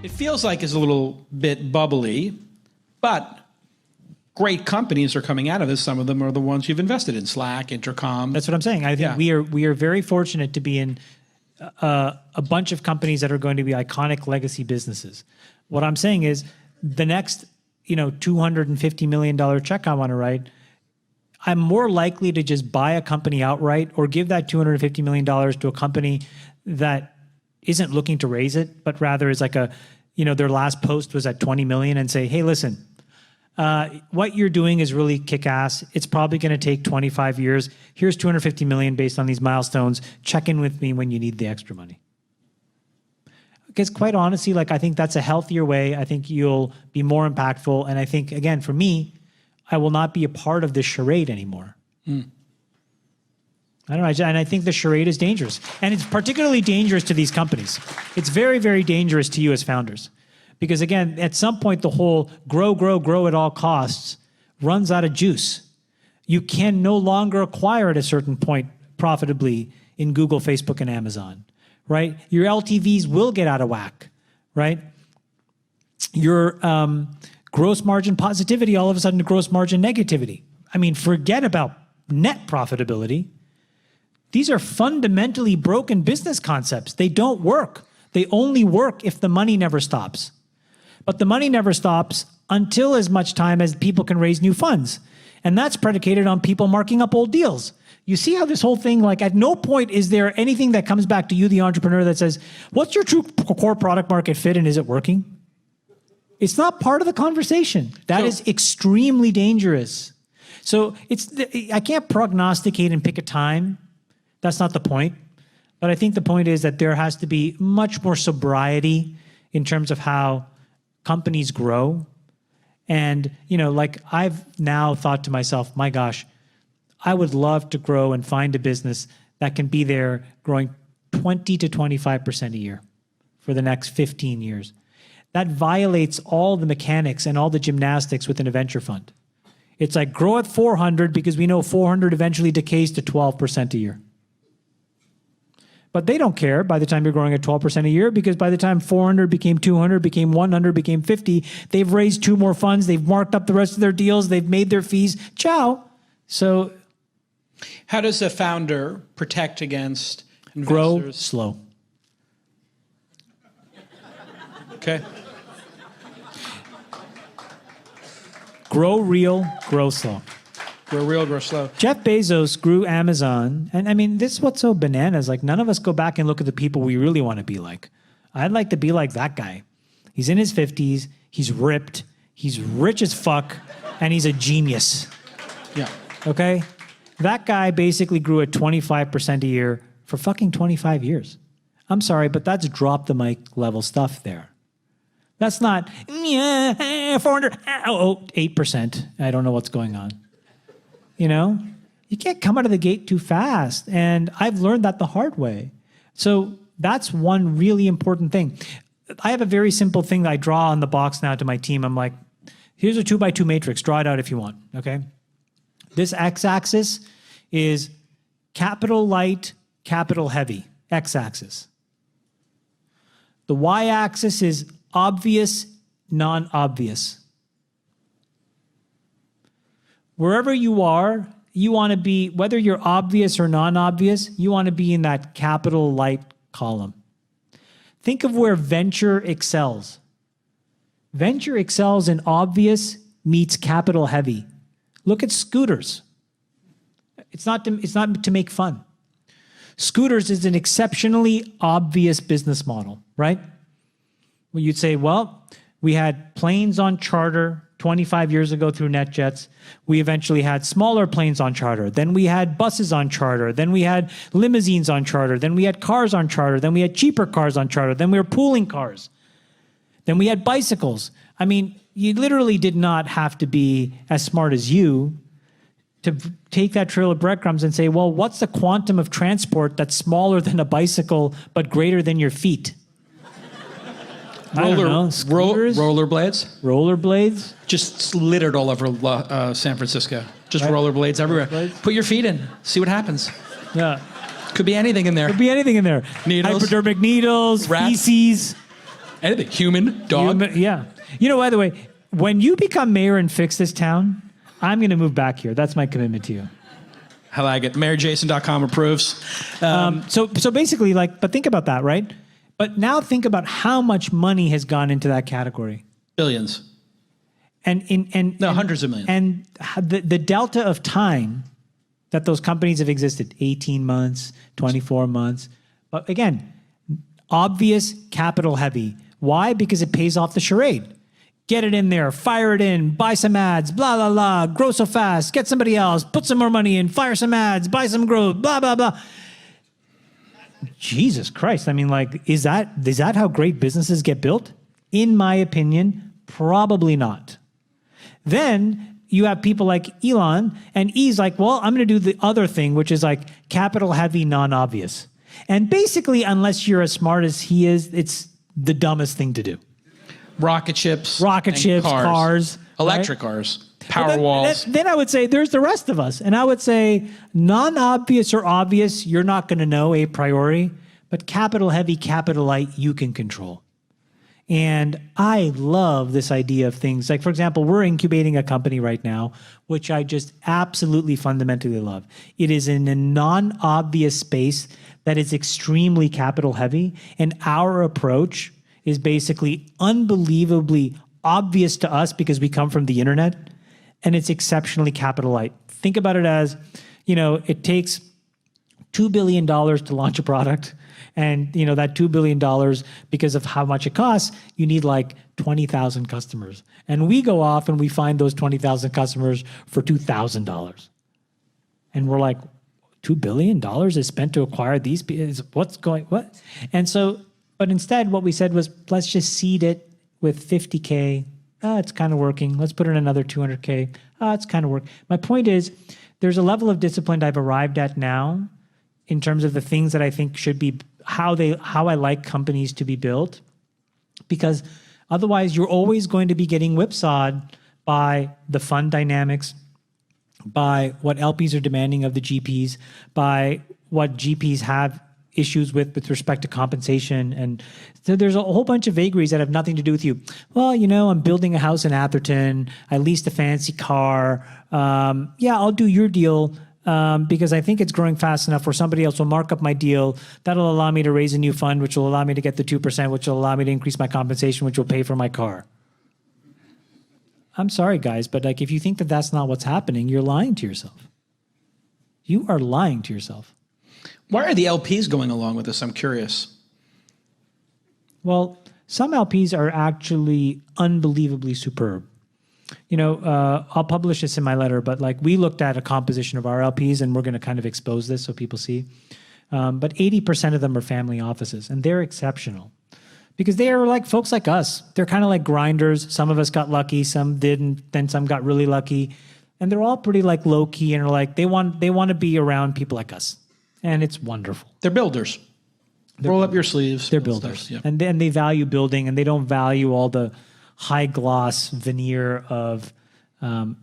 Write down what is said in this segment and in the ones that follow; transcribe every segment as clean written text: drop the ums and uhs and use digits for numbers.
It feels like it's a little bit bubbly, but great companies are coming out of this. Some of them are the ones you've invested in, Slack, Intercom. That's what I'm saying. I think we are very fortunate to be in a bunch of companies that are going to be iconic legacy businesses. What I'm saying is the next, $250 million check I want to write, I'm more likely to just buy a company outright or give that $250 million to a company that isn't looking to raise it, but rather is like their last post was at 20 million and say, hey, listen, what you're doing is really kick-ass. It's probably going to take 25 years. Here's 250 million based on these milestones. Check in with me when you need the extra money. Because quite honestly, I think that's a healthier way. I think you'll be more impactful. And I think, again, for me, I will not be a part of this charade anymore. I don't know. And I think the charade is dangerous. And it's particularly dangerous to these companies. It's very, very dangerous to you as founders. Because again, at some point, the whole grow, grow, grow at all costs runs out of juice. You can no longer acquire at a certain point profitably in Google, Facebook, and Amazon, right? Your LTVs will get out of whack, right? Your gross margin positivity, all of a sudden, gross margin negativity. I mean, forget about net profitability. These are fundamentally broken business concepts. They don't work. They only work if the money never stops. But the money never stops until as much time as people can raise new funds. And that's predicated on people marking up old deals. You see how this whole thing, at no point is there anything that comes back to you, the entrepreneur, that says, what's your true core product market fit and is it working? It's not part of the conversation. That is extremely dangerous. So I can't prognosticate and pick a time. That's not the point. But I think the point is that there has to be much more sobriety in terms of how companies grow. And, I've now thought to myself, my gosh, I would love to grow and find a business that can be there growing 20 to 25% a year for the next 15 years. That violates all the mechanics and all the gymnastics within a venture fund. It's like grow at 400 because we know 400 eventually decays to 12% a year. But they don't care by the time you're growing at 12% a year, because by the time 400 became 200, became 100, became 50, they've raised 2 more funds, they've marked up the rest of their deals, they've made their fees. Ciao. So how does a founder protect against investors? Grow slow. Okay. Grow real, grow slow. Grow real, grow slow. Jeff Bezos grew Amazon. And I mean, this is what's so bananas. None of us go back and look at the people we really want to be like. I'd like to be like that guy. He's in his 50s. He's ripped. He's rich as fuck. And he's a genius. Yeah. Okay? That guy basically grew at 25% a year for fucking 25 years. I'm sorry, but that's drop the mic level stuff there. That's not, 400, 8%. I don't know what's going on. You can't come out of the gate too fast. And I've learned that the hard way. So that's one really important thing. I have a very simple thing that I draw on the box now to my team. I'm like, here's a 2x2 matrix. Draw it out if you want, okay? This x-axis is capital light, capital heavy, x-axis. The y-axis is obvious, non-obvious. Wherever you are, you want to be, whether you're obvious or non-obvious, you want to be in that capital light column. Think of where venture excels. Venture excels in obvious meets capital heavy. Look at scooters. It's not to make fun. Scooters is an exceptionally obvious business model, right? Well, you'd say, well, we had planes on charter 25 years ago through NetJets. We eventually had smaller planes on charter. Then we had buses on charter. Then we had limousines on charter. Then we had cars on charter. Then we had cheaper cars on charter. Then we were pooling cars. Then we had bicycles. I mean, you literally did not have to be as smart as you to take that trail of breadcrumbs and say, well, what's the quantum of transport that's smaller than a bicycle but greater than your feet? Rollerblades. Rollerblades. Just littered all over San Francisco. Just rollerblades everywhere. Rollerblades. Put your feet in. See what happens. Yeah. Could be anything in there. Could be anything in there. Needles. Hypodermic needles, Rats. feces. Anything. Human, dog. Yeah. You know, by the way, when you become mayor and fix this town, I'm going to move back here. That's my commitment to you. I like it. MayorJason.com approves. So basically, like, but think about that, right? But now think about how much money has gone into that category. Billions. Hundreds of millions. And the delta of time that those companies have existed, 18 months, 24 months. But again, obvious, capital heavy. Why? Because it pays off the charade. Get it in there, fire it in, buy some ads, blah, blah, blah, grow so fast, get somebody else, put some more money in, fire some ads, buy some growth, blah, blah, blah. Jesus Christ. I mean, like, is that how great businesses get built? In my opinion, probably not. Then you have people like Elon, and he's like, well, I'm going to do the other thing, which is like capital heavy, non-obvious. And basically, unless you're as smart as he is, it's the dumbest thing to do. Rocket ships, cars, electric right? cars, power walls. Then I would say there's the rest of us. And I would say non-obvious or obvious, you're not going to know a priori, but capital heavy, capital light, you can control. And I love this idea of things like, for example, we're incubating a company right now, which I just absolutely fundamentally love. It is in a non-obvious space that is extremely capital heavy. And our approach is basically unbelievably obvious to us because we come from the internet, and it's exceptionally capital light. Think about it as, you know, it takes $2 billion to launch a product. And, you know, that $2 billion, because of how much it costs, you need like 20,000 customers. And we go off and we find those 20,000 customers for $2,000. And we're like, $2 billion is spent to acquire these people? What? And so, but instead what we said was, let's just seed it with 50K. It's kind of working. Let's put in another 200K. It's kind of working. My point is, there's a level of discipline I've arrived at now in terms of the things that I think should be how I like companies to be built, because otherwise you're always going to be getting whipsawed by the fund dynamics, by what LPs are demanding of the GPs, by what GPs have issues with respect to compensation. And so there's a whole bunch of vagaries that have nothing to do with you. Well, you know, I'm building a house in Atherton. I leased a fancy car. Yeah, I'll do your deal. Because I think it's growing fast enough where somebody else will mark up my deal. That'll allow me to raise a new fund, which will allow me to get the 2%, which will allow me to increase my compensation, which will pay for my car. I'm sorry, guys, but like if you think that that's not what's happening, you're lying to yourself. You are lying to yourself. Why are the LPs going along with this? I'm curious. Well, some LPs are actually unbelievably superb. You know, I'll publish this in my letter, but like we looked at a composition of our LPs, and we're going to kind of expose this so people see. But 80% of them are family offices, and they're exceptional because they are like folks like us. They're kind of like grinders. Some of us got lucky, some didn't, then some got really lucky, and they're all pretty like low key and are like they want to be around people like us, and it's wonderful. They're builders. Roll up your sleeves. They're builders, stuff, yeah. and they value building, and they don't value all the high gloss veneer of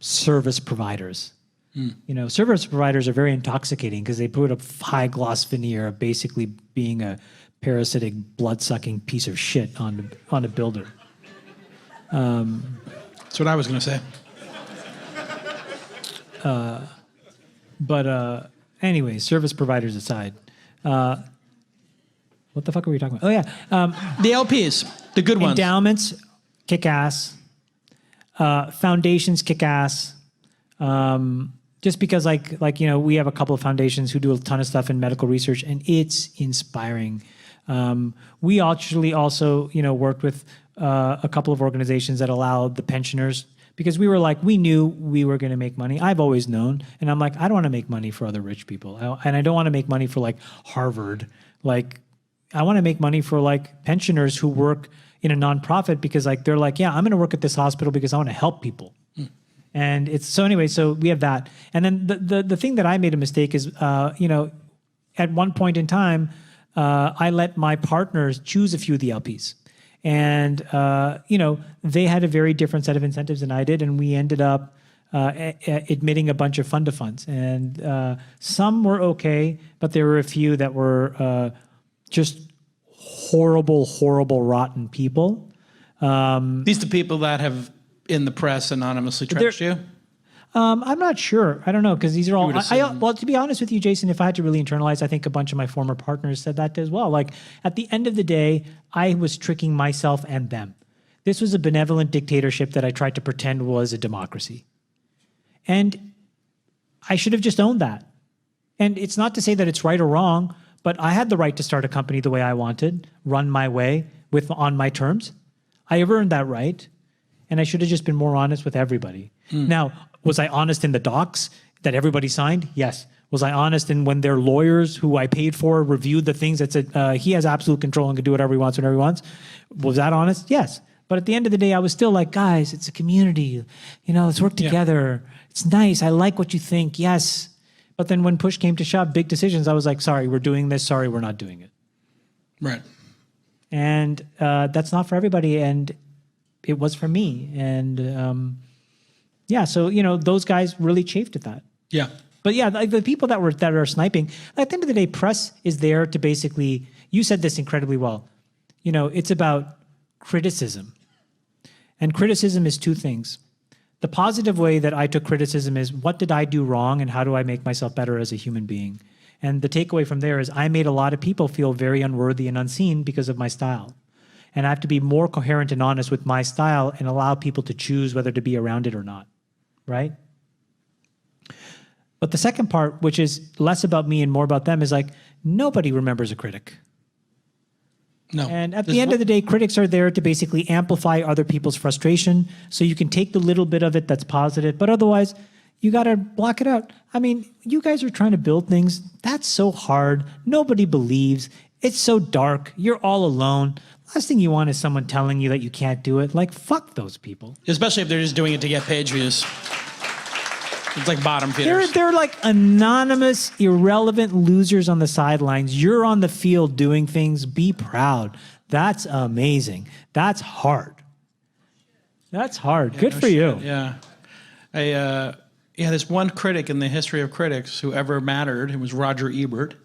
service providers. You know, service providers are very intoxicating because they put a high gloss veneer of basically being a parasitic, blood sucking piece of shit on a builder. That's what I was going to say. But anyway, service providers aside, what the fuck are we talking about? Oh yeah, The LPs, the good ones. endowments. Kick ass. Foundations kick ass. Just because like, you know, we have a couple of foundations who do a ton of stuff in medical research, and it's inspiring. We actually also, you know, worked with a couple of organizations that allowed the pensioners, because we were like, we knew we were going to make money. I've always known. And I'm like, I don't want to make money for other rich people. And I don't want to make money for like Harvard. Like, I want to make money for like pensioners who work in a nonprofit, because like they're like, yeah, I'm going to work at this hospital because I want to help people. And it's so anyway. So we have that, and then the thing that I made a mistake is, you know, at one point in time, I let my partners choose a few of the LPs, and you know, they had a very different set of incentives than I did, and we ended up admitting a bunch of fund to funds, and some were okay, but there were a few that were just horrible, horrible, rotten people. These the people that have in the press anonymously trashed you? I'm not sure. I don't know, because these are all. would assume. Well, to be honest with you, Jason, if I had to really internalize, I think a bunch of my former partners said that as well. Like, at the end of the day, I was tricking myself and them. This was a benevolent dictatorship that I tried to pretend was a democracy. And I should have just owned that. And it's not to say that it's right or wrong, but I had the right to start a company the way I wanted, run my way on my terms. I have earned that right. And I should have just been more honest with everybody. Now, was I honest in the docs that everybody signed? Yes. Was I honest in when their lawyers who I paid for reviewed the things that said he has absolute control and can do whatever he wants whenever he wants? Was that honest? Yes. But at the end of the day, I was still like, guys, it's a community. Let's work together. It's nice. I like what you think. Yes. But then when push came to shove, big decisions, I was like, sorry, we're doing this. Sorry, we're not doing it. Right. And that's not for everybody. And it was for me. And so, those guys really chafed at that. Yeah. But yeah, like the people that are sniping, at the end of the day, press is there to basically, you said this incredibly well. It's about criticism. And criticism is two things. The positive way that I took criticism is, what did I do wrong and how do I make myself better as a human being? And the takeaway from there is I made a lot of people feel very unworthy and unseen because of my style. And I have to be more coherent and honest with my style and allow people to choose whether to be around it or not, right? But the second part, which is less about me and more about them, is like, nobody remembers a critic. No. And at the end of the day, critics are there to basically amplify other people's frustration. So you can take the little bit of it that's positive, but otherwise you got to block it out. I mean, you guys are trying to build things. That's so hard. Nobody believes. It's so dark. You're all alone. Last thing you want is someone telling you that you can't do it. Like, fuck those people. Especially if they're just doing it to get page views. It's like bottom feeders. They're like anonymous, irrelevant losers on the sidelines. You're on the field doing things. Be proud. That's amazing. That's hard. That's hard. Good for you. Yeah. There's one critic in the history of critics who ever mattered. It was Roger Ebert.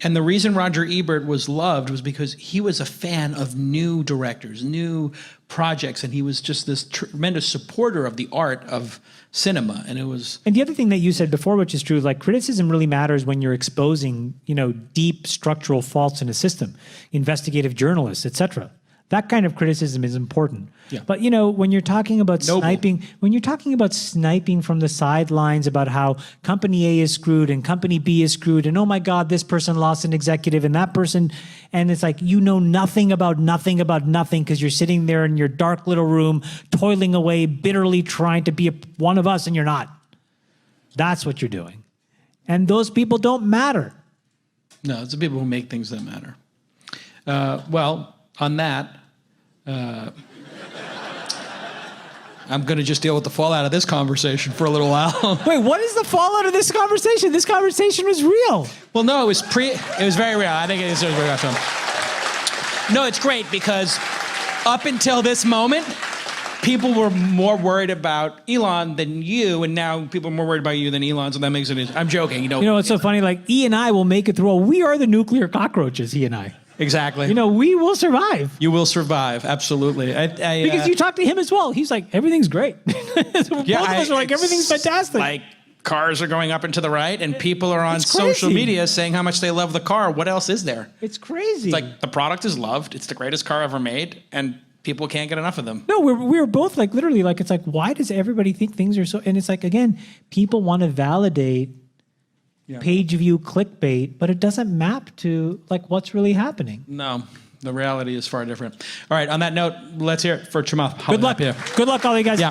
And the reason Roger Ebert was loved was because he was a fan of new directors, new projects, and he was just this tremendous supporter of the art of cinema. And it was... And the other thing that you said before, which is true, like criticism really matters when you're exposing, deep structural faults in a system, investigative journalists, etc. That kind of criticism is important. Yeah. But when you're talking about sniping from the sidelines about how company A is screwed and company B is screwed, and oh my God, this person lost an executive and that person, and it's like nothing about nothing because you're sitting there in your dark little room, toiling away, bitterly trying to be one of us, and you're not. That's what you're doing. And those people don't matter. No, it's the people who make things that matter. On that, I'm going to just deal with the fallout of this conversation for a little while. Wait, what is the fallout of this conversation? This conversation was real. Well, no, it was very real. I think it was very awesome. No, it's great because up until this moment, people were more worried about Elon than you, and now people are more worried about you than Elon, so that makes it... I'm joking. It's so funny, like, E and I will make it through. We are the nuclear cockroaches, he and I. Exactly. We will survive. You will survive, absolutely. Because you talk to him as well. He's like, everything's great. Both of us are like, everything's fantastic. Like, cars are going up and to the right, and people are on social media saying how much they love the car. What else is there? It's crazy. It's like, the product is loved. It's the greatest car ever made, and people can't get enough of them. No, we're both like, literally, like, it's like, why does everybody think things are so... And it's like, again, people want to validate page view clickbait, but it doesn't map to like what's really happening. No, the reality is far different. All right, on that note, let's hear it for Chamath Palihapitiya. Good luck, all you guys. Yeah.